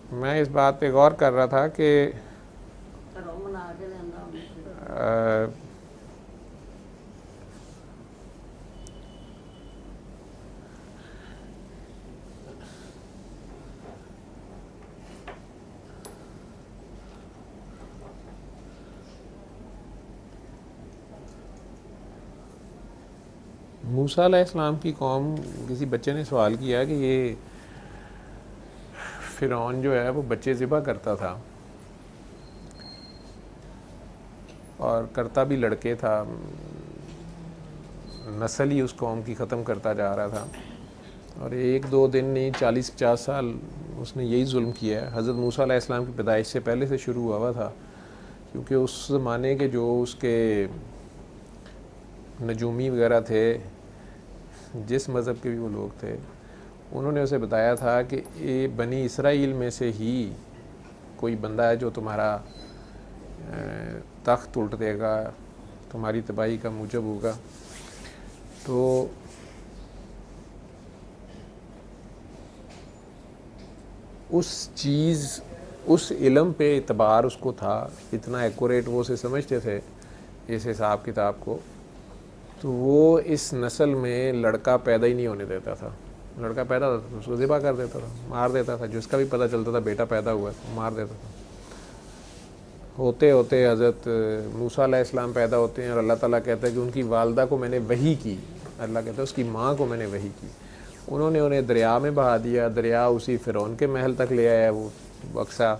मैं इस बात पे गौर कर रहा था कि अ, मूसा अलैहिस्सलाम की कौम, किसी बच्चे ने सवाल किया कि ये फ़िरौन जो है वो बच्चे ज़िबा करता था और करता भी लड़के था, नस्ल ही उस कौम की ख़त्म करता जा रहा था। और एक दो दिन नहीं, 40-50 साल उसने यही जुल्म किया है। हज़रत मूसा अलैहिस्सलाम की पैदाइश से पहले से शुरू हुआ था, क्योंकि उस ज़माने के जो उसके नजूमी वगैरह थे, जिस मज़हब के भी वो लोग थे, उन्होंने उसे बताया था कि ये बनी इसराइल में से ही कोई बंदा है जो तुम्हारा तख्त उल्ट देगा, तुम्हारी तबाही का मूजब होगा। तो उस चीज़, उस इल्म पे इतबार उसको था, इतना एक्यूरेट वो उसे समझते थे इस हिसाब किताब को। तो वो इस नस्ल में लड़का पैदा ही नहीं होने देता था। लड़का पैदा होता था उसको ज़िबा कर देता था, मार देता था। जिसका भी पता चलता था बेटा पैदा हुआ है, मार देता था। होते होते हज़रत मूसा अलैहिस्सलाम पैदा होते हैं और अल्लाह ताला कहता है कि उनकी वालदा को मैंने वही की। अल्लाह कहता है उसकी माँ को मैंने वही की। उन्होंने उन्हें दरिया में बहा दिया। दरिया उसी फ़िरौन के महल तक ले आया। वो बक्सा,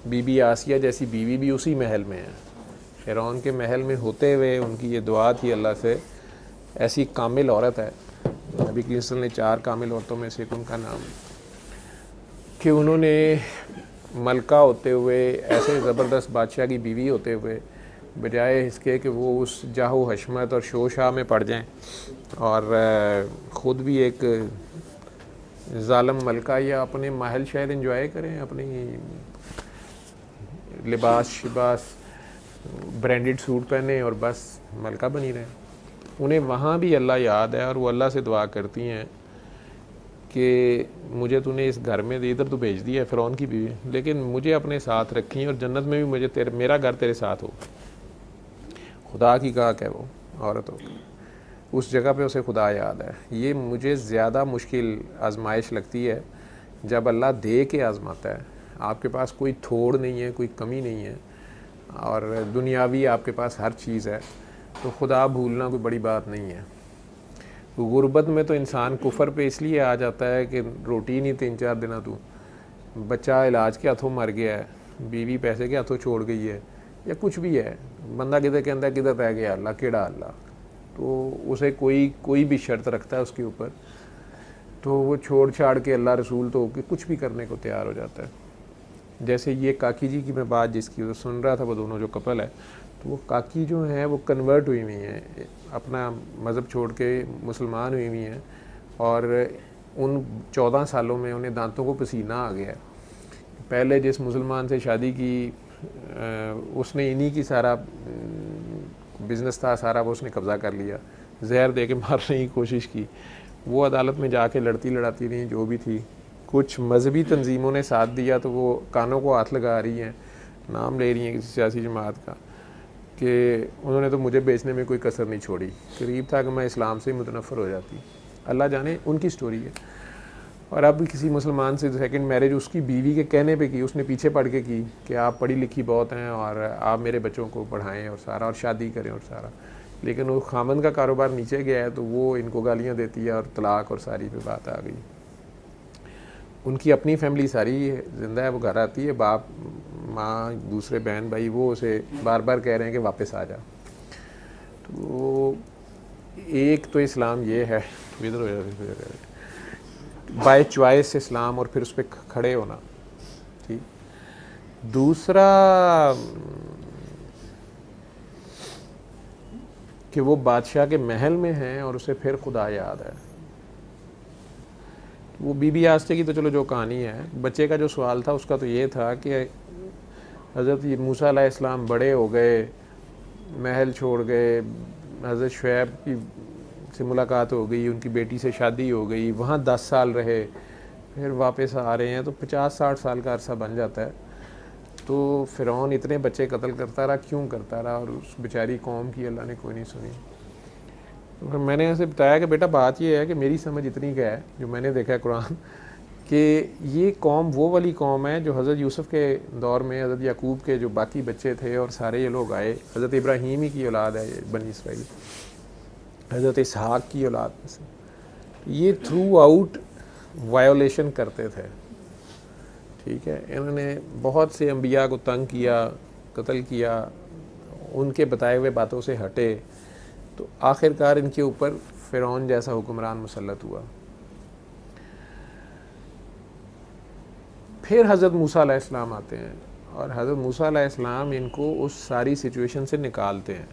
बीबी आसिया जैसी बीवी भी उसी महल में है। फ़िरौन के महल में होते हुए उनकी ये दुआ थी अल्लाह से, ऐसी कामिल औरत है, नबी करीम सल्लल्लाहु अलैहि वसल्लम ने 4 कामिल औरतों में से एक उनका नाम, कि उन्होंने मलका होते हुए, ऐसे ज़बरदस्त बादशाह की बीवी होते हुए, बजाय इसके कि वो उस जाहो हशमत और शोशाह में पड़ जाएं और ख़ुद भी एक ज़ालम मलका या अपने महल शहर इंजॉय करें, अपनी लिबास शिबास ब्रांडेड सूट पहने और बस मलका बनी रहे। उन्हें वहाँ भी अल्लाह याद है और वो अल्लाह से दुआ करती हैं कि मुझे तूने इस घर में इधर तो भेज दिया है फ़िरौन की बीवी, लेकिन मुझे अपने साथ रखी और जन्नत में भी मुझे मेरा घर तेरे साथ हो। खुदा की कहा है वो औरत हो, उस जगह पे उसे खुदा याद है। ये मुझे ज़्यादा मुश्किल आजमाइश लगती है जब अल्लाह दे के आजमाता है। आपके पास कोई थोड़ नहीं है, कोई कमी नहीं है और दुनियावी आपके पास हर चीज़ है, तो खुदा भूलना कोई बड़ी बात नहीं है। गुर्बत में तो इंसान कुफर पे इसलिए आ जाता है कि रोटी नहीं 3-4 दिन तू, बच्चा इलाज के हाथों मर गया है, बीवी पैसे के हाथों छोड़ गई है, या कुछ भी है, बंदा किधर कहता है किधर रह गया अल्लाह, केड़ा अल्लाह, तो उसे कोई भी शर्त रखता है उसके ऊपर, तो वो छोड़ छाड़ के अल्लाह रसूल तो कि कुछ भी करने को तैयार हो जाता है। जैसे ये काकी जी की मैं बात जिसकी वो सुन रहा था, वो दोनों जो कपल है, तो वो काकी जो है वो कन्वर्ट हुई हुई हैं, अपना मज़हब छोड़ के मुसलमान हुई हुई हैं और उन 14 सालों में उन्हें दांतों को पसीना आ गया। पहले जिस मुसलमान से शादी की उसने इन्हीं की सारा बिज़नेस था, सारा वो उसने कब्ज़ा कर लिया, जहर दे के मारने की कोशिश की। वो अदालत में जाके लड़ती लड़ाती रही, जो भी थी। कुछ मजहबी तंजीमों ने साथ दिया तो वो कानों को हाथ लगा रही हैं, नाम ले रही हैं किसी सियासी जमात का, कि उन्होंने तो मुझे बेचने में कोई कसर नहीं छोड़ी, करीब था कि मैं इस्लाम से ही मुतनफ़र हो जाती। अल्लाह जाने उनकी स्टोरी है। और अब किसी मुसलमान से सेकंड मैरिज उसकी बीवी के कहने पे की, उसने पीछे पड़ के की कि आप पढ़ी लिखी बहुत हैं और आप मेरे बच्चों को पढ़ाएं और सारा और शादी करें और सारा, लेकिन वो खामन का कारोबार नीचे गया है तो वो इनको गालियाँ देती है और तलाक और सारी पे बात आ गई। उनकी अपनी फैमिली सारी ज़िंदा है, वो घर आती है, बाप माँ दूसरे बहन भाई वो उसे बार बार कह रहे हैं कि वापस आ जा। तो एक तो इस्लाम ये है, इधर हो जाए बाय चॉइस इस्लाम और फिर उस पर खड़े होना, ठीक। दूसरा कि वो बादशाह के महल में हैं और उसे फिर खुदा याद है। वो बीबी आस्ते की तो चलो जो कहानी है, बच्चे का जो सवाल था उसका तो ये था कि हज़रत मूसा अलैहिस्सलाम बड़े हो गए, महल छोड़ गए, हज़रत शुएब की से मुलाकात हो गई, उनकी बेटी से शादी हो गई, वहाँ 10 साल रहे, फिर वापस आ रहे हैं, तो 50-60 साल का अरसा बन जाता है। तो फ़िरौन इतने बच्चे कत्ल करता रहा, क्यों करता रहा, और उस बेचारी कौम की अल्लाह ने कोई नहीं सुनी। तो फिर मैंने ऐसे बताया कि बेटा बात ये है कि मेरी समझ इतनी क्या है, जो मैंने देखा है कुरान, कि ये कौम वो वाली कौम है जो हज़रत यूसुफ़ के दौर में हज़रत याकूब के जो बाकी बच्चे थे और सारे ये लोग आए, हज़रत इब्राहीम ही की औलाद है ये बनी इसराइल, हज़रत इसहाक की औलाद में से, ये थ्रू आउट वायोलेशन करते थे। ठीक है, इन्होंने बहुत से अंबिया को तंग किया, कत्ल किया, उनके बताए हुए बातों से हटे, तो आखिरकार इनके ऊपर फ़िरौन जैसा हुक्मरान मुसल्लत हुआ। फिर हज़रत मूसा अलैहिस्सलाम आते हैं और हज़रत मूसा अलैहिस्सलाम इनको उस सारी सिचुएशन से निकालते हैं।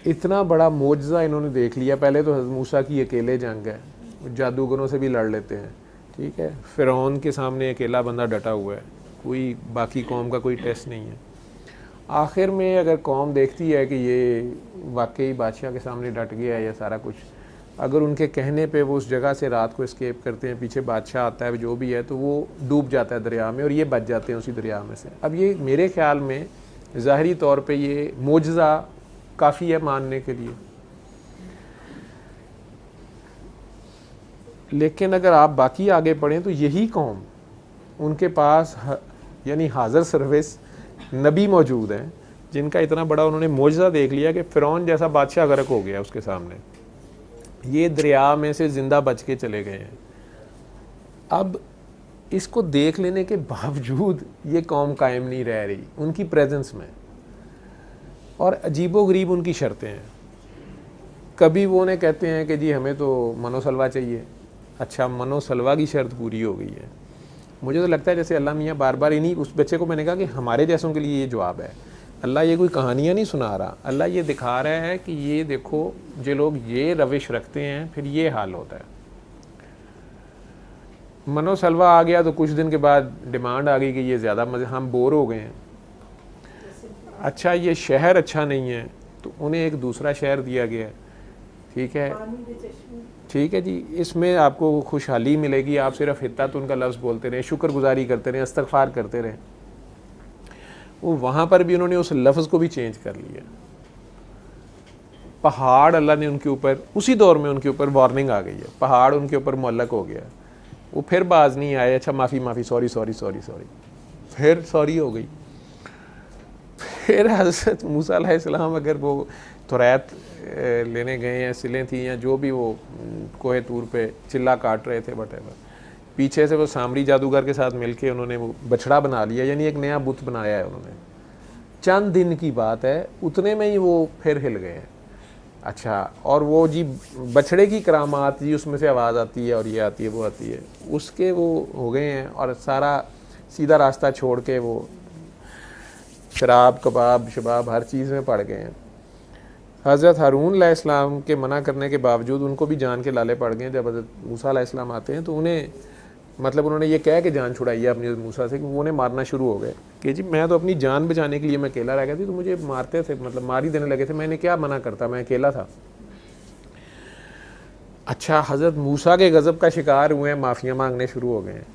इतना बड़ा मोजज़ा इन्होंने देख लिया। पहले तो हज़रत मूसा की अकेले जंग है, जादूगरों से भी लड़ लेते हैं। ठीक है, फ़िरौन के सामने अकेला बंदा डटा हुआ है, कोई बाकी कौम का कोई टेस्ट नहीं है। आखिर में अगर कौम देखती है कि ये वाकई बादशाह के सामने डट गया है या सारा कुछ, अगर उनके कहने पे वो उस जगह से रात को एस्केप करते हैं, पीछे बादशाह आता है जो भी है, तो वो डूब जाता है दरिया में और ये बच जाते हैं उसी दरिया में से। अब ये मेरे ख्याल में ज़ाहरी तौर पे ये मोजज़ा काफ़ी है मानने के लिए, लेकिन अगर आप बाकी आगे पढ़ें तो यही कौम, उनके पास यानी हाज़र सर्विस नबी मौजूद हैं जिनका इतना बड़ा उन्होंने मोजज़ा देख लिया कि फ़िरौन जैसा बादशाह गर्क हो गया उसके सामने, ये दरिया में से ज़िंदा बच के चले गए हैं। अब इसको देख लेने के बावजूद ये कौम कायम नहीं रह रही उनकी प्रेजेंस में, और अजीबोगरीब उनकी शर्तें हैं। कभी वो उन्हें कहते हैं कि जी हमें तो मनोसलवा चाहिए। अच्छा, मनोसलवा की शर्त पूरी हो गई है। मुझे तो लगता है जैसे अल्लाह मियाँ बार बार इन्हीं उस बच्चे को, मैंने कहा कि हमारे जैसों के लिए ये जवाब है। अल्लाह ये कोई कहानियाँ नहीं सुना रहा, अल्लाह ये दिखा रहा है कि ये देखो जो लोग ये रविश रखते हैं फिर ये हाल होता है। मनोसलवा आ गया तो कुछ दिन के बाद डिमांड आ गई कि ये ज़्यादा मज़े, हम बोर हो गए हैं। अच्छा, ये शहर अच्छा नहीं है तो उन्हें एक दूसरा शहर दिया गया है। ठीक है, ठीक है जी, इसमें आपको खुशहाली मिलेगी, आप सिर्फ हित्ता उनका लफ्ज़ बोलते रहें, शुक्रगुजारी करते रहें, इस्तग़फ़ार करते रहें। वो वहाँ पर भी उन्होंने उस लफ्ज़ को भी चेंज कर लिया। पहाड़, अल्लाह ने उनके ऊपर उसी दौर में उनके ऊपर वार्निंग आ गई है, पहाड़ उनके ऊपर मुअल्लक हो गया। वो फिर बाज नहीं आए, अच्छा माफ़ी माफ़ी, सॉरी सॉरी सॉरी सॉरी, फिर सॉरी हो गई। फिर हज़रत मूसा अलैहिस्सलाम अगर वो तुरैत लेने गए हैं, सिलें थी या जो भी, वो कोहे तूर पे चिल्ला काट रहे थे वटेवर, पीछे से वो सामरी जादूगर के साथ मिलके उन्होंने वो बछड़ा बना लिया, यानी एक नया बुत बनाया है उन्होंने। चंद दिन की बात है, उतने में ही वो फिर हिल गए हैं। अच्छा, और वो जी बछड़े की करामात जी, उसमें से आवाज़ आती है और ये आती है वो आती है, उसके वो हो गए हैं और सारा सीधा रास्ता छोड़ के वो शराब कबाब शबाब हर चीज़ में पड़ गए हैं। हज़रत हारून अलैहिस्सलाम के मना करने के बावजूद उनको भी जान के लाले पड़ गए। जब हज़रत मूसा अलैहिस्सलाम आते हैं तो उन्हें, मतलब उन्होंने ये कह के जान छुड़ाई है अपनी मूसा से, कि वो उन्हें मारना शुरू हो गए कि जी मैं तो अपनी जान बचाने के लिए, मैं अकेला रह गया थी तो मुझे मारते थे, मतलब मार ही देने लगे थे, मैंने क्या मना करता, मैं अकेला था। अच्छा, हज़रत मूसा के गज़ब का शिकार हुए हैं, माफ़ियाँ मांगने शुरू हो गए हैं।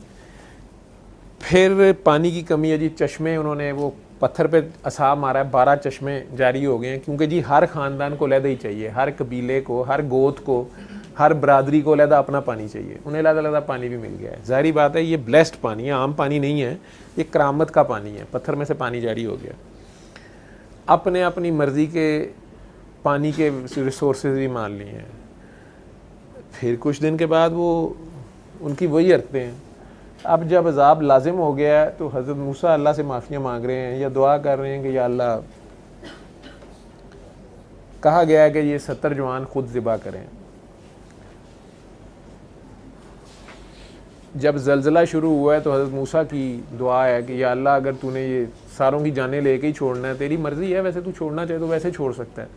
फिर पानी की कमी है जी, चश्मे उन्होंने वो पत्थर पे असा मारा है, 12 चश्मे जारी हो गए हैं, क्योंकि जी हर ख़ानदान को अलहदा ही चाहिए, हर कबीले को, हर गोत को, हर बरादरी को अलहदा अपना पानी चाहिए। उन्हें अलहदा पानी भी मिल गया है। ज़ाहिर बात है ये ब्लेस्ड पानी है, आम पानी नहीं है, ये करामत का पानी है, पत्थर में से पानी जारी हो गया। अपने अपनी मर्ज़ी के पानी के रिसोर्सेज भी मान लिए हैं। फिर कुछ दिन के बाद वो उनकी वही हरकतें हैं। अब जब अज़ाब लाजिम हो गया है तो हज़रत मूसा अल्लाह से माफ़ियाँ मांग रहे हैं या दुआ कर रहे हैं कि या अल्लाह, कहा गया है कि ये 70 जवान खुद ज़िबा करें। जब ज़लज़ला शुरू हुआ है तो हज़रत मूसा की दुआ है कि या अल्लाह, अगर तूने ये सारों की जानें लेके ही छोड़ना है, तेरी मर्ज़ी है, वैसे तू छोड़ना चाहे तो वैसे छोड़ सकता है।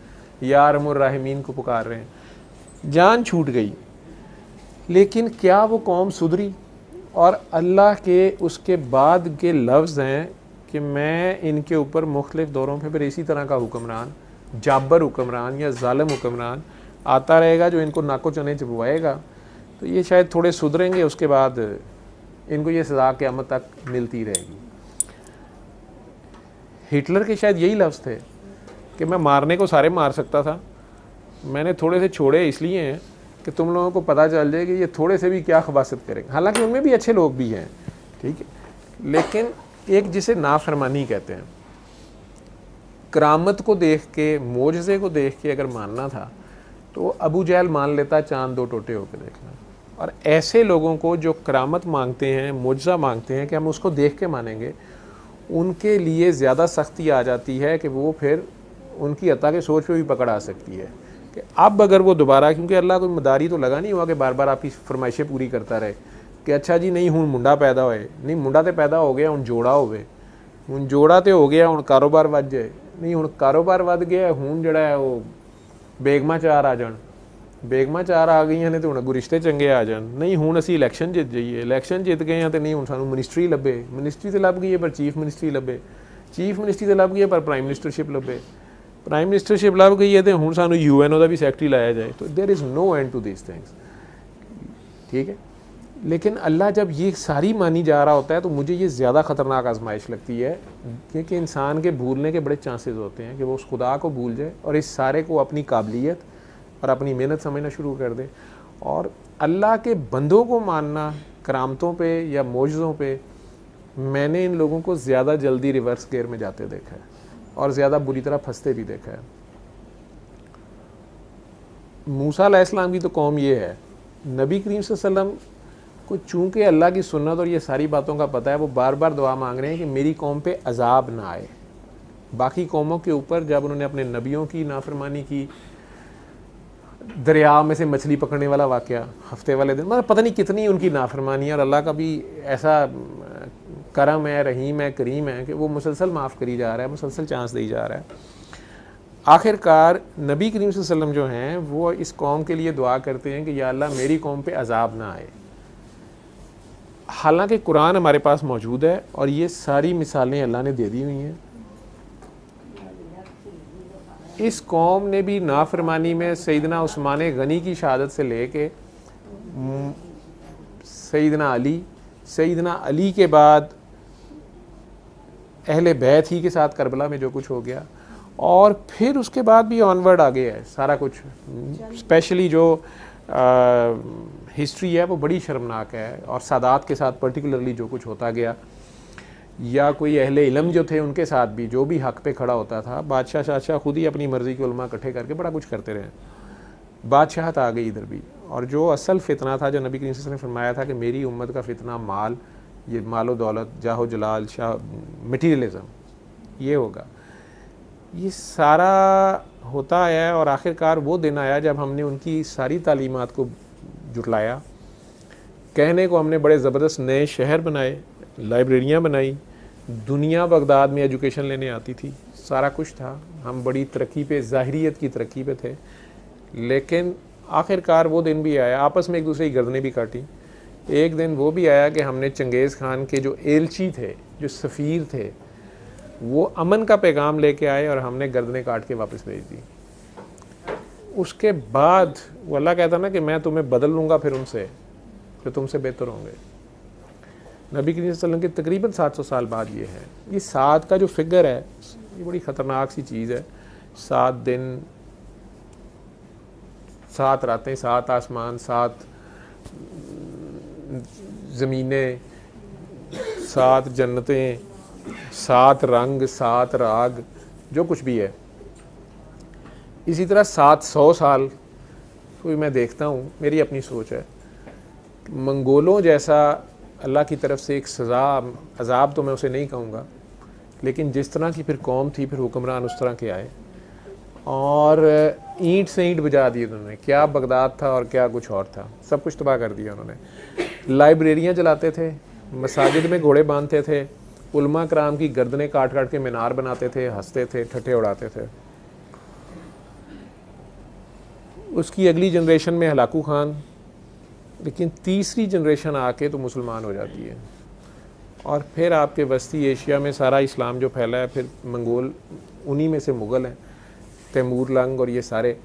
या अरहमुर राहिमीन को पुकार रहे हैं। जान छूट गई, लेकिन क्या वो कौम सुधरी? और अल्लाह के उसके बाद के लफ्ज़ हैं कि मैं इनके ऊपर मुख्तलिफ़ दौरों पे फिर इसी तरह का हुक्मरान, जाबर हुक्मरान या ज़ालिम हुक्मरान आता रहेगा जो इनको नाको चने चबवाएगा, तो ये शायद थोड़े सुधरेंगे, उसके बाद इनको ये सज़ा क़यामत तक मिलती रहेगी। हिटलर के शायद यही लफ्ज़ थे कि मैं मारने को सारे मार सकता था, मैंने थोड़े से छोड़े इसलिए हैं कि तुम लोगों को पता चल जाए कि ये थोड़े से भी क्या खबासत करेंगे। हालांकि उनमें भी अच्छे लोग भी हैं, ठीक है, लेकिन एक जिसे नाफरमानी कहते हैं, करामत को देख के, मोजज़े को देख के अगर मानना था तो अबू जहल मान लेता चांद दो टोटे होकर देखना। और ऐसे लोगों को जो करामत मांगते हैं, मोजज़ा मांगते हैं कि हम उसको देख के मानेंगे, उनके लिए ज़्यादा सख्ती आ जाती है कि वो फिर उनकी अता के सोच पे भी पकड़ आ सकती है कि अब अगर वो दोबारा, क्योंकि अल्लाह कोई मदारी तो लगा नहीं हुआ कि बार बार आपकी फरमाइशें पूरी करता रहे कि अच्छा जी नहीं हूँ मुंडा पैदा होए, नहीं मुंडा तो पैदा हो गया, हूँ जोड़ा होवे, हूँ जोड़ा तो हो गया, हूँ कारोबार वध जाए, नहीं हूँ कारोबार वध गया, हूँ जड़ा है वो बेगमा चार आ जान, बेगमा चार आ गई ने तो हूँ अगू रिश्ते चंगे आ जान, नहीं हूँ असी इलैक्शन जित जाइए, इलैक्शन जित गए हैं तो नहीं हूँ सानू मिनिस्ट्री लभे, मिनिस्ट्री तो लभ गई है पर चीफ मिनिस्ट्री लभे, चीफ मिनिस्ट्री तो लभ गई है पर प्राइम मिनिस्टरशिप लभे, प्राइम मिनिस्टरशिप लभ गई है तो हूँ सानू UN का भी सैकटरी लाया जाए। तो there is no end to this things, ठीक है। लेकिन अल्लाह जब ये सारी मानी जा रहा होता है तो मुझे ये ज़्यादा ख़तरनाक आजमाइश लगती है, क्योंकि इंसान के भूलने के बड़े चांसेस होते हैं कि वो उस खुदा को भूल जाए और इस सारे को अपनी काबिलियत और अपनी मेहनत समझना शुरू कर दे। और अल्लाह के बंदों को मानना करामतों पे या मोजज़ों पे, मैंने इन लोगों को ज़्यादा जल्दी रिवर्स गियर में जाते देखा है और ज़्यादा बुरी तरह फंसते भी देखा है। मूसा अलैहिस्सलाम की तो कौम ये है, नबी करीम सल्लल्लाहु अलैहि वसल्लम को चूँकि अल्लाह की सुन्नत और ये सारी बातों का पता है, वो बार बार दुआ मांग रहे हैं कि मेरी कौम पे अजाब ना आए। बाकी कौमों के ऊपर जब उन्होंने अपने नबियों की नाफरमानी की, दरिया में से मछली पकड़ने वाला वाक़या हफ्ते वाले दिन, मतलब पता नहीं कितनी उनकी नाफरमानी है, और अल्लाह का भी ऐसा करम है, रहीम है, करीम है कि वो मुसलसल माफ़ करी जा रहा है, मुसलसल चांस दी जा रहा है। आखिरकार नबी करीम सल्लल्लाहु अलैहि वसल्लम जो हैं वो इस कौम के लिए दुआ करते हैं कि या अल्लाह मेरी कौम पे अजाब ना आए। हालांकि कुरान हमारे पास मौजूद है और ये सारी मिसालें अल्लाह ने दे दी हुई हैं। इस कौम ने भी नाफरमानी में सैयदना उस्मान गनी की शहादत से लेके सैयदना अली के बाद अहले बैत ही के साथ करबला में जो कुछ हो गया, और फिर उसके बाद भी ऑनवर्ड आ गया है सारा कुछ। स्पेशली जो हिस्ट्री है वो बड़ी शर्मनाक है, और सादात के साथ पर्टिकुलरली जो कुछ होता गया, या कोई अहले इल्म जो थे उनके साथ भी जो भी हक़ पे खड़ा होता था, बादशाह शादशाह खुद ही अपनी मर्ज़ी के उलमा इकट्ठे करके बड़ा कुछ करते रहे, बादशाहत आ गई इधर भी। और जो असल फितना था, जो नबी करीम सल्लल्लाहु अलैहि वसल्लम ने फरमाया था कि मेरी उम्मत का फितना माल, ये मालो दौलत, जाहो जलाल, शाह, मटीरियलिज़म, ये होगा, ये सारा होता आया। और आखिरकार वो दिन आया जब हमने उनकी सारी तालीमात को जुटलाया। कहने को हमने बड़े ज़बरदस्त नए शहर बनाए, लाइब्रेरियाँ बनाई, दुनिया बगदाद में एजुकेशन लेने आती थी, सारा कुछ था, हम बड़ी तरक्की पे, ज़ाहिरियत की तरक्की पे थे। लेकिन आखिरकार वो दिन भी आया, आपस में एक दूसरे की गर्दनें भी काटी। एक दिन वो भी आया कि हमने चंगेज़ खान के जो एलची थे, जो सफ़ीर थे, वो अमन का पैगाम लेके आए और हमने गर्दनें काट के वापस भेज दी। उसके बाद वो अल्लाह कहता ना कि मैं तुम्हें बदल लूँगा फिर उनसे जो तुमसे बेहतर होंगे। नबी करीम सल्लल्लाहु अलैहि वसल्लम के तकरीबन 700 साल बाद ये है। ये 7 का जो फिगर है ये बड़ी ख़तरनाक सी चीज़ है। 7 दिन, 7 रातें, 7 आसमान, 7 ज़मीनें, 7 जन्नतें, 7 रंग, 7 राग, जो कुछ भी है। इसी तरह 700 साल कोई मैं देखता हूँ, मेरी अपनी सोच है, मंगोलों जैसा अल्लाह की तरफ से एक सज़ा, अजाब तो मैं उसे नहीं कहूँगा, लेकिन जिस तरह की फिर कौम थी, फिर हुक्मरान उस तरह के आए और ईंट से ईंट बजा दी उन्होंने। क्या बगदाद था और क्या कुछ और था, सब कुछ तबाह कर दिया उन्होंने। लाइब्रेरियाँ जलाते थे, मसाजिद में घोड़े बांधते थे, उलमा कराम की गर्दनें काट काट के मीनार बनाते थे, हंसते थे, ठट्ठे उड़ाते थे। उसकी अगली जनरेशन में हलाकू खान, लेकिन तीसरी जनरेशन आके तो मुसलमान हो जाती है। और फिर आपके वस्ती एशिया में सारा इस्लाम जो फैला है, फिर मंगोल उन्हीं में से मुग़ल हैं, तैमूर लंग और ये सारे,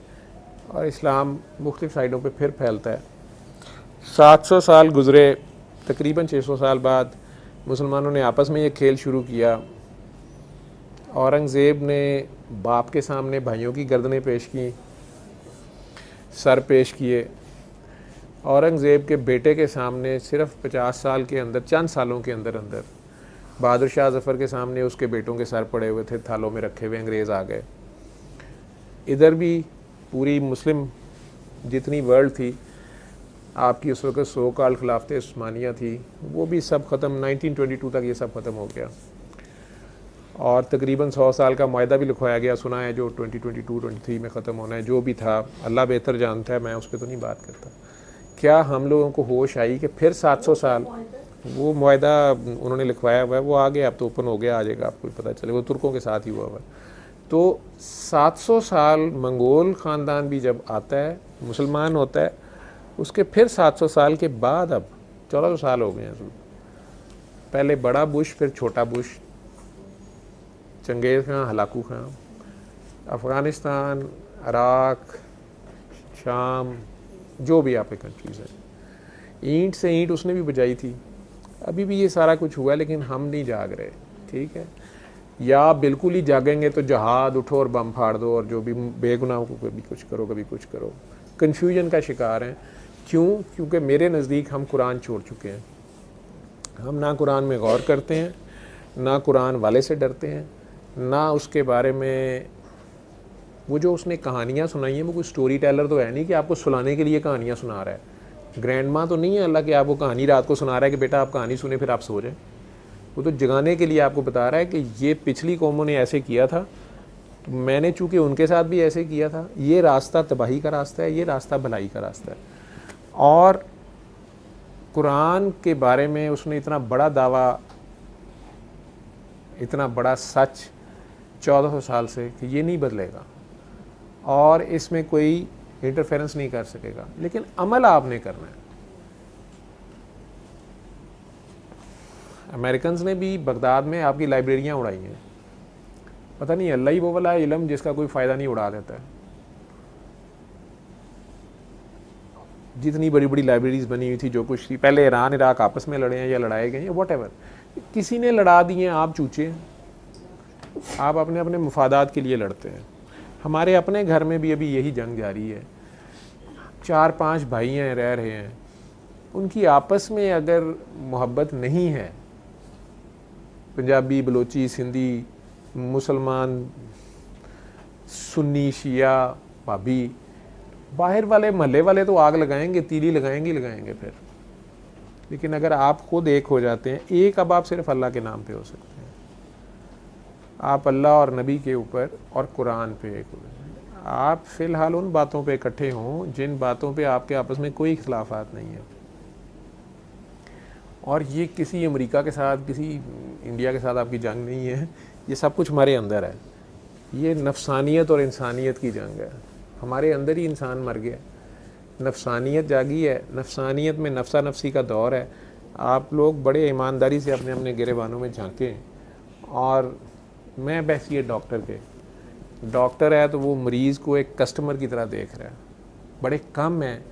और इस्लाम मुख्तलिफ़ साइडों पे फिर फैलता है। 700 साल गुज़रे, तकरीबन 600 साल बाद मुसलमानों ने आपस में ये खेल शुरू किया। औरंगज़ेब ने बाप के सामने भाइयों की गर्दनें पेश की, सर पेश किए। औरंगज़ेब के बेटे के सामने सिर्फ 50 साल के अंदर, चंद सालों के अंदर अंदर बहादुर शाह ज़फ़र के सामने उसके बेटों के सर पड़े हुए थे, थालों में रखे हुए। अंग्रेज़ आ गए। इधर भी पूरी मुस्लिम जितनी वर्ल्ड थी आपकी उस वक़्त, सो कॉल्ड खिलाफत उस्मानिया थी, वो भी सब ख़त्म। 1922 तक ये सब ख़त्म हो गया और तकरीबन 100 साल का मुआहदा भी लिखवाया गया, सुना है, जो 2022-23 में ख़त्म होना है। जो भी था अल्लाह बेहतर जानता है, मैं उस पर तो नहीं बात करता। क्या हम लोगों को होश आई कि फिर 700 साल वो मुआहदा उन्होंने लिखवाया हुआ है, वो आ गया, अब तो ओपन हो गया, आ जाएगा, आपको पता चले। वो तुर्कों के साथ ही हुआ हुआ है। तो 700 साल मंगोल ख़ानदान भी जब आता है, मुसलमान होता है, उसके फिर 700 साल के बाद अब 1400 साल हो गए हैं। पहले बड़ा बुश, फिर छोटा बुश, चंगेज़ खां, हलाकू खां, अफ़गानिस्तान, इराक़, शाम, जो भी आपके कंट्रीज़ हैं, ईंट से ईंट उसने भी बजाई थी। अभी भी ये सारा कुछ हुआ है, लेकिन हम नहीं जाग रहे, ठीक है। या बिल्कुल ही जागेंगे तो जहाद उठो और बम फाड़ दो, और जो भी बेगुनाहों को कभी कुछ करो, कभी कुछ करो। कन्फ्यूजन का शिकार हैं। क्यों? क्योंकि मेरे नज़दीक हम कुरान छोड़ चुके हैं। हम ना कुरान में गौर करते हैं, ना कुरान वाले से डरते हैं, ना उसके बारे में वो जो उसने कहानियाँ सुनाई हैं, वो कोई स्टोरी टेलर तो है नहीं कि आपको सुलाने के लिए कहानियाँ सुना रहा है। ग्रैंड माँ तो नहीं है अल्लाह कि आपको कहानी रात को सुना रहा है कि बेटा आप कहानी सुने फिर आप सो जाए। वो तो जगाने के लिए आपको बता रहा है कि ये पिछली कौमों ने ऐसे किया था, तो मैंने चूँकि उनके साथ भी ऐसे किया था, ये रास्ता तबाही का रास्ता है, ये रास्ता भलाई का रास्ता है। और कुरान के बारे में उसने इतना बड़ा दावा, इतना बड़ा सच 1400 साल से कि ये नहीं बदलेगा और इसमें कोई इंटरफेरेंस नहीं कर सकेगा, लेकिन अमल आपने करना है। अमेरिकन ने भी बगदाद में आपकी लाइब्रेरियाँ उड़ाई हैं। पता नहीं अल्लाह ही वो वाला इल्म जिसका कोई फ़ायदा नहीं उड़ा देता है। जितनी बड़ी बड़ी लाइब्रेरीज़ बनी हुई थी, जो कुछ थी, पहले ईरान इराक आपस में लड़े हैं या लड़ाए गए हैं, वॉटेवर, किसी ने लड़ा दिए, आप चूचे, आप अपने अपने मुफादात के लिए लड़ते हैं। हमारे अपने घर में भी अभी यही जंग जारी है। 4-5 भाई हैं, रह रहे हैं, उनकी आपस में अगर मोहब्बत नहीं है, पंजाबी, बलोची, सिंधी, मुसलमान, सुन्नी, शिया, भाभी, बाहर वाले महल्ले वाले तो आग लगाएंगे, तीली लगाएंगे फिर। लेकिन अगर आप खुद एक हो जाते हैं, एक, अब आप सिर्फ अल्लाह के नाम पे हो सकते हैं। आप अल्लाह और नबी के ऊपर और कुरान पे एक हो जाए। आप फ़िलहाल उन बातों पे इकट्ठे हों जिन बातों पे आपके आपस में कोई इख्तिलाफ़ात नहीं है। और ये किसी अमेरिका के साथ, किसी इंडिया के साथ आपकी जंग नहीं है, ये सब कुछ हमारे अंदर है। ये नफसानियत और इंसानियत की जंग है। हमारे अंदर ही इंसान मर गया, नफसानियत जागी है। नफसानियत में नफसा नफसी का दौर है। आप लोग बड़े ईमानदारी से अपने अपने गिरेबानों में झांकें। और मैं बहसीत डॉक्टर के, डॉक्टर है तो वो मरीज़ को एक कस्टमर की तरह देख रहा है। बड़े कम हैं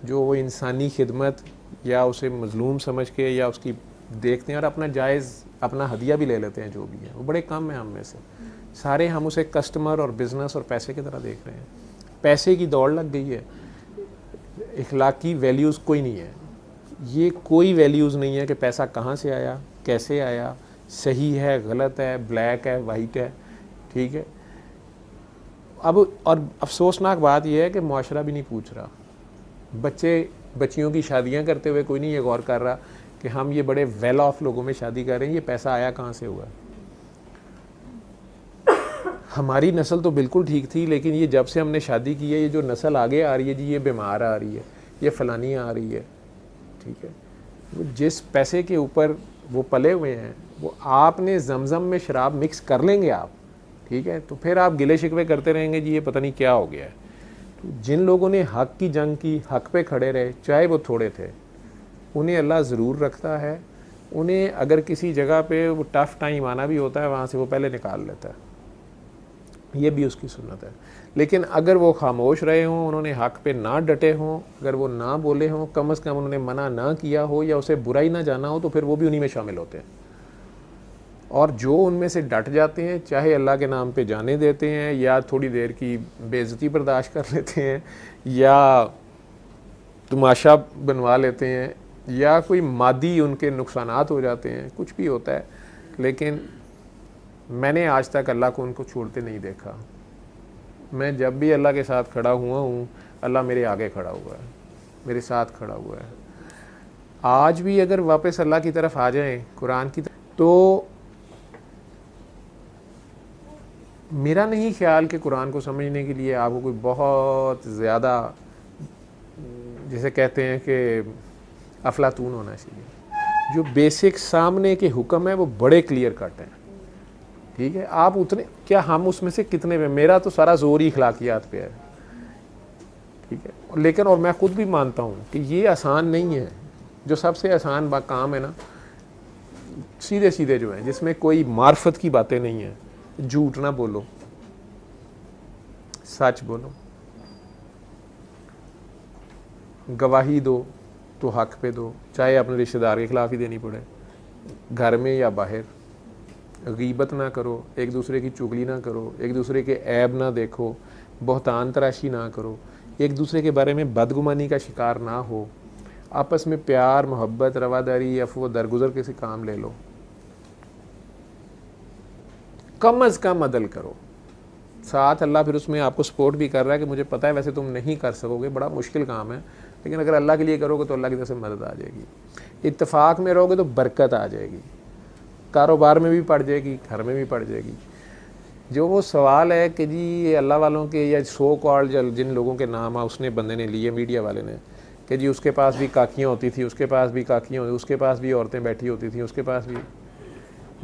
जो वो इंसानी खिदमत या उसे मजलूम समझ के या उसकी देखते हैं और अपना जायज़, अपना हदिया भी ले लेते हैं, जो भी है, वो बड़े कम हैं हम में से। सारे हम उसे कस्टमर और बिज़नेस और पैसे की तरह देख रहे हैं। पैसे की दौड़ लग गई है, इखलाकी वैल्यूज़ कोई नहीं है। ये कोई वैल्यूज़ नहीं है कि पैसा कहाँ से आया, कैसे आया, सही है, गलत है, ब्लैक है, वाइट है, ठीक है। अब और अफसोसनाक बात यह है कि मुआशरा भी नहीं पूछ रहा। बच्चियों की शादियां करते हुए कोई नहीं ये गौर कर रहा कि हम ये बड़े वेल ऑफ लोगों में शादी कर रहे हैं, ये पैसा आया कहाँ से हुआ। हमारी नस्ल तो बिल्कुल ठीक थी, लेकिन ये जब से हमने शादी की है, ये जो नस्ल आगे आ रही है जी, ये बीमार आ रही है, ये फलानी आ रही है, ठीक है। वो जिस पैसे के ऊपर वो पले हुए हैं, वो आपने जमजम में शराब मिक्स कर लेंगे आप, ठीक है, तो फिर आप गिले शिकवे करते रहेंगे जी ये पता नहीं क्या हो गया है। तो जिन लोगों ने हक़ की जंग की, हक़ पे खड़े रहे, चाहे वो थोड़े थे, उन्हें अल्लाह ज़रूर रखता है। उन्हें अगर किसी जगह पे वो टफ़ टाइम आना भी होता है, वहाँ से वो पहले निकाल लेता है। ये भी उसकी सुन्नत है। लेकिन अगर वो खामोश रहे हों, उन्होंने हक़ पे ना डटे हों, अगर वो ना बोले हों, कम अज़ कम उन्होंने मना ना किया हो या उसे बुरा ही ना जाना हो, तो फिर वो भी उन्हीं में शामिल होते हैं। और जो उनमें से डट जाते हैं, चाहे अल्लाह के नाम पे जाने देते हैं या थोड़ी देर की बेइज्जती बर्दाश्त कर लेते हैं या तमाशा बनवा लेते हैं या कोई मादी उनके नुकसानात हो जाते हैं, कुछ भी होता है, लेकिन मैंने आज तक अल्लाह को उनको छोड़ते नहीं देखा। मैं जब भी अल्लाह के साथ खड़ा हुआ हूँ, अल्लाह मेरे आगे खड़ा हुआ है, मेरे साथ खड़ा हुआ है। आज भी अगर वापस अल्लाह की तरफ आ जाएं, कुरान की तरफ, तो मेरा नहीं ख्याल कि कुरान को समझने के लिए आपको कोई बहुत ज़्यादा, जैसे कहते हैं कि अफलातून होना चाहिए। जो बेसिक सामने के हुक्म है वो बड़े क्लियर कट हैं, ठीक है। आप उतने, क्या हम उसमें से कितने पे, मेरा तो सारा जोर ही अखलाकियात पे है, ठीक है। लेकिन और मैं खुद भी मानता हूँ कि ये आसान नहीं है। जो सबसे आसान काम है ना, सीधे सीधे जो है, जिसमें कोई मार्फत की बातें नहीं है, झूठ ना बोलो, सच बोलो, गवाही दो तो हक पे दो, चाहे अपने रिश्तेदार के खिलाफ ही देनी पड़े, घर में या बाहर। गीबत ना करो, एक दूसरे की चुगली ना करो, एक दूसरे के ऐब ना देखो, बहतान तराशी ना करो, एक दूसरे के बारे में बदगुमानी का शिकार ना हो, आपस में प्यार मोहब्बत रवादारी अफ़व दरगुजर के से काम ले लो, कम अज़ कम अदल करो। साथ अल्लाह फिर उसमें आपको सपोर्ट भी कर रहा है कि मुझे पता है वैसे तुम नहीं कर सकोगे, बड़ा मुश्किल काम है, लेकिन अगर अल्लाह के लिए करोगे तो अल्लाह की तरफ से मदद आ जाएगी। इत्तेफाक में रहोगे तो बरकत आ जाएगी, कारोबार में भी पड़ जाएगी, घर में भी पड़ जाएगी। जो वो सवाल है कि जी ये अल्लाह वालों के या सो कॉल्ड जिन लोगों के नाम उसने बंदे ने लिए, मीडिया वाले ने, कि जी उसके पास भी काकियाँ होती थी, उसके पास भी काकियाँ होती, उसके पास भी औरतें बैठी होती थी, उसके पास भी।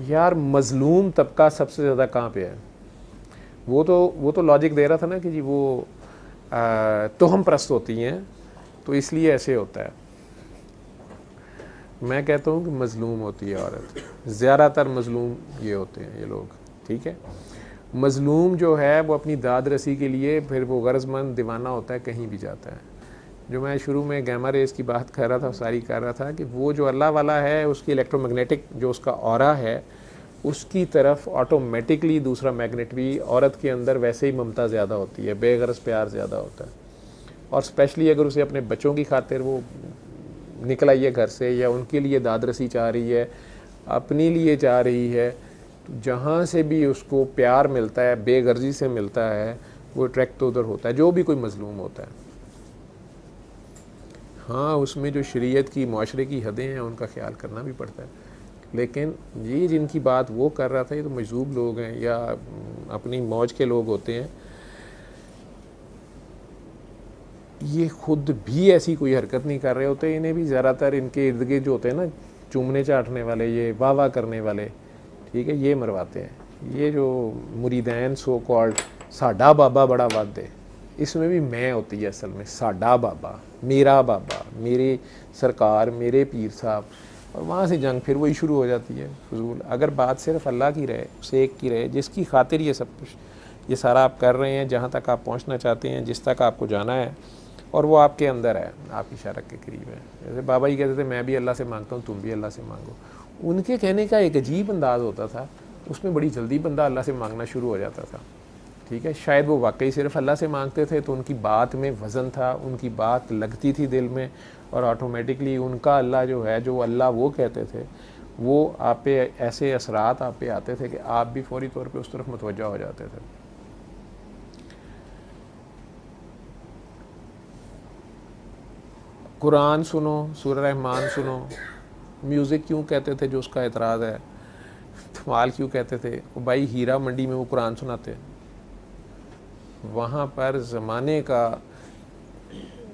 यार मज़लूम तबका सबसे ज़्यादा कहाँ पे है? वो तो लॉजिक दे रहा था ना कि जी वो तोहम परस्त होती हैं तो इसलिए ऐसे होता है। मैं कहता हूँ कि मज़लूम होती है औरत, ज़्यादातर मज़लूम ये होते हैं ये लोग, ठीक है। मज़लूम जो है वो अपनी दाद रसी के लिए फिर वो गरजमंद दीवाना होता है, कहीं भी जाता है। जो मैं शुरू में गैमा रेस की बात कर रहा था, सारी कर रहा था कि वो जो अल्लाह वाला है उसकी इलेक्ट्रोमैग्नेटिक जो उसका ऑरा है उसकी तरफ ऑटोमेटिकली दूसरा मैग्नेट भी, औरत के अंदर वैसे ही ममता ज़्यादा होती है, बेगरज प्यार ज़्यादा होता है। और स्पेशली अगर उसे अपने बच्चों की खातिर वो निकल आई है घर से या उनके लिए दादरसी चाह रही है, अपने लिए चाह रही है, तो जहाँ से भी उसको प्यार मिलता है, बेगर्जी से मिलता है, वो अट्रैक्ट तो उधर होता है, जो भी कोई मज़लूम होता है। हाँ, उसमें जो शरीयत की माशरे की हदें हैं उनका ख्याल करना भी पड़ता है, लेकिन ये जिनकी बात वो कर रहा था ये तो मजलूब लोग हैं या अपनी मौज के लोग होते हैं। ये खुद भी ऐसी कोई हरकत नहीं कर रहे होते, इन्हें भी ज़्यादातर इनके इर्द गिर्द जो होते हैं ना चूमने चाटने वाले, ये वाह वाह करने वाले, ठीक है, ये मरवाते हैं। ये जो मुरीदैन सो कॉल्ड साडा बाबा बड़ा वाद है, इसमें भी मैं होती है असल में, साडा बाबा, मेरा बाबा, मेरी सरकार, मेरे पीर साहब, और वहाँ से जंग फिर वही शुरू हो जाती है फजूल। अगर बात सिर्फ अल्लाह की रहे, उसे एक की रहे, जिसकी खातिर ये सब कुछ ये सारा आप कर रहे हैं, जहाँ तक आप पहुँचना चाहते हैं, जिस तक आपको जाना है, और वो आपके अंदर है, आपकी शारक के करीब है। जैसे बाबा जी कहते थे मैं भी अल्लाह से मांगता हूँ, तुम भी अल्लाह से मांगो। उनके कहने का एक अजीब अंदाज़ होता था, उसमें बड़ी जल्दी बंदा अल्लाह से मांगना शुरू हो जाता था, ठीक है। शायद वो वाकई सिर्फ अल्लाह से मांगते थे तो उनकी बात में वज़न था, उनकी बात लगती थी दिल में, और ऑटोमेटिकली उनका अल्लाह जो है, जो अल्लाह वो कहते थे, वो आप पे ऐसे असरात आप पे आते थे कि आप भी फौरी तौर पे उस तरफ मुतवज्जा हो जाते थे। कुरान सुनो, सूरह रहमान सुनो, म्यूज़िक क्यों कहते थे जो उसका एतराज़ है, धमाल क्यों कहते थे, भाई हीरा मंडी में वो कुरान सुनाते, वहाँ पर ज़माने का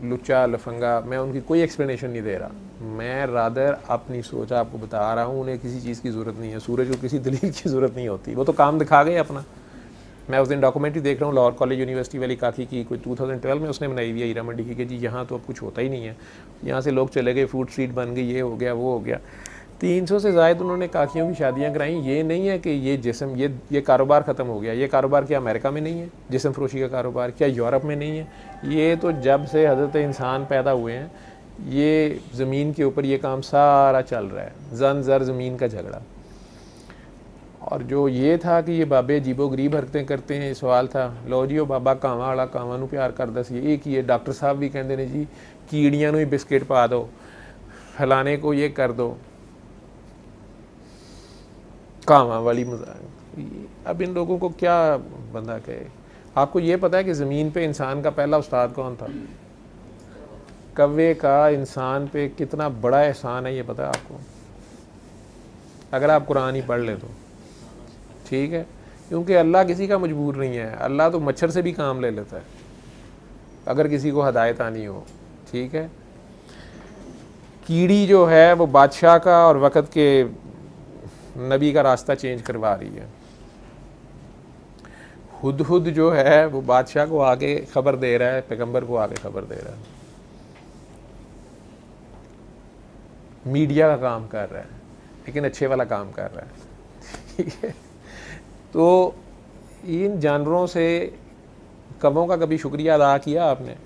लुच्चा लफंगा, मैं उनकी कोई एक्सप्लेनेशन नहीं दे रहा, मैं रादर अपनी सोच आपको बता रहा हूँ। उन्हें किसी चीज़ की ज़रूरत नहीं है, सूरज को किसी दलील की ज़रूरत नहीं होती, वो तो काम दिखा गए अपना। मैं उस दिन डॉक्यूमेंट्री देख रहा हूँ लाहौर कॉलेज यूनिवर्सिटी वाली काकी की, कोई 2012 में उसने बनाई हुई है हीरा मंडी की, कि जी यहाँ तो अब कुछ होता ही नहीं है, यहाँ से लोग चले गए, फूड स्ट्रीट बन गई, ये हो गया वो हो गया। 300 से ज़ायद उन्होंने काकियों की शादियां कराई। ये नहीं है कि ये जिस्म ये कारोबार ख़त्म हो गया। ये कारोबार क्या अमेरिका में नहीं है? जिस्म फरोशी का कारोबार क्या यूरोप में नहीं है? ये तो जब से हज़रत इंसान पैदा हुए हैं ये ज़मीन के ऊपर ये काम सारा चल रहा है, जन ज़र ज़मीन का झगड़ा। और जो ये था कि ये बाबे अजीबो गरीब हरकतें करते हैं, ये सवाल था, लो जी वो बाबा कावां वाला कावां नूं प्यार करदा सी, ये की है। डॉक्टर साहब भी कहते हैं जी कीड़ियां नूं ही बिस्किट पा दो, फलाने को ये कर दो, कावां वाली मजाक। अब इन लोगों को क्या बंदा कहे। आपको ये पता है कि ज़मीन पे इंसान का पहला उस्ताद कौन था? कव्वे का इंसान पे कितना बड़ा एहसान है ये पता है आपको, अगर आप कुरान ही पढ़ ले तो। ठीक है, क्योंकि अल्लाह किसी का मजबूर नहीं है। अल्लाह तो मच्छर से भी काम ले लेता है अगर किसी को हदायत आनी हो। ठीक है, कीड़ी जो है वो बादशाह का और वक़्त के नबी का रास्ता चेंज करवा रही है। हुदहुद जो है वो बादशाह को आगे खबर दे रहा है, पैगंबर को आगे खबर दे रहा है, मीडिया का काम कर रहा है, लेकिन अच्छे वाला काम कर रहा है। ठीक है, तो इन जानवरों से कवों का कभी शुक्रिया अदा किया आपने?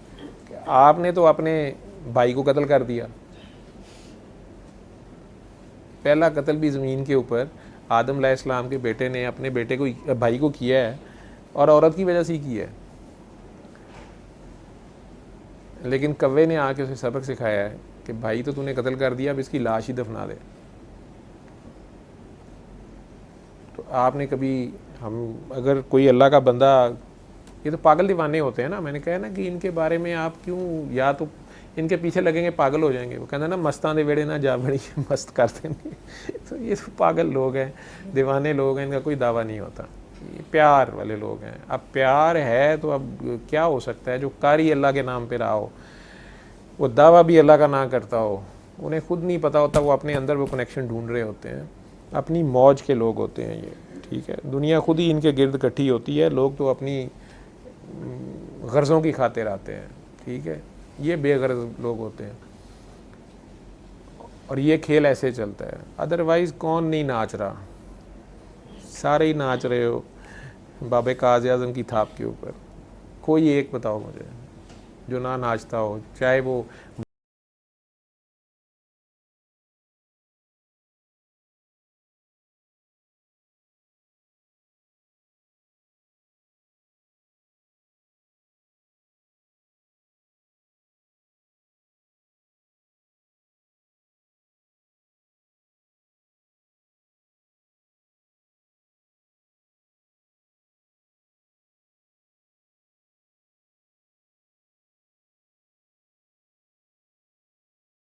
आपने तो अपने भाई को कत्ल कर दिया। पहला कत्ल भी ज़मीन के ऊपर आदम अलैहिस्सलाम के बेटे ने अपने बेटे को भाई को किया है और औरत की वजह से ही किया है। लेकिन कव्वे ने आके उसे सबक सिखाया है कि भाई तो तूने कत्ल कर दिया, अब इसकी लाश ही दफना दे। तो आपने कभी, हम अगर कोई अल्लाह का बंदा, ये तो पागल दीवाने होते हैं ना, मैंने कहा ना कि इनके बारे में आप क्यों, या तो इनके पीछे लगेंगे पागल हो जाएंगे। वो कहते हैं ना मस्तां दे वेड़े ना जा बड़ी मस्त कर देंगे। तो ये तो पागल लोग हैं, दीवाने लोग हैं, इनका कोई दावा नहीं होता। ये प्यार वाले लोग हैं। अब प्यार है तो अब क्या हो सकता है, जो कारी अल्लाह के नाम पे रहा हो, वो दावा भी अल्लाह का ना करता हो, उन्हें खुद नहीं पता होता, वो अपने अंदर वो कनेक्शन ढूंढ रहे होते हैं, अपनी मौज के लोग होते हैं ये। ठीक है, दुनिया खुद ही इनके गिर्द इकट्ठी होती है, लोग तो अपनी गर्ज़ों की खातिर आते हैं। ठीक है, ये बेगर्ज लोग होते हैं और ये खेल ऐसे चलता है। अदरवाइज़ कौन नहीं नाच रहा, सारे ही नाच रहे हो बाबे काज़ी आज़म की थाप के ऊपर। कोई एक बताओ मुझे जो ना नाचता हो, चाहे वो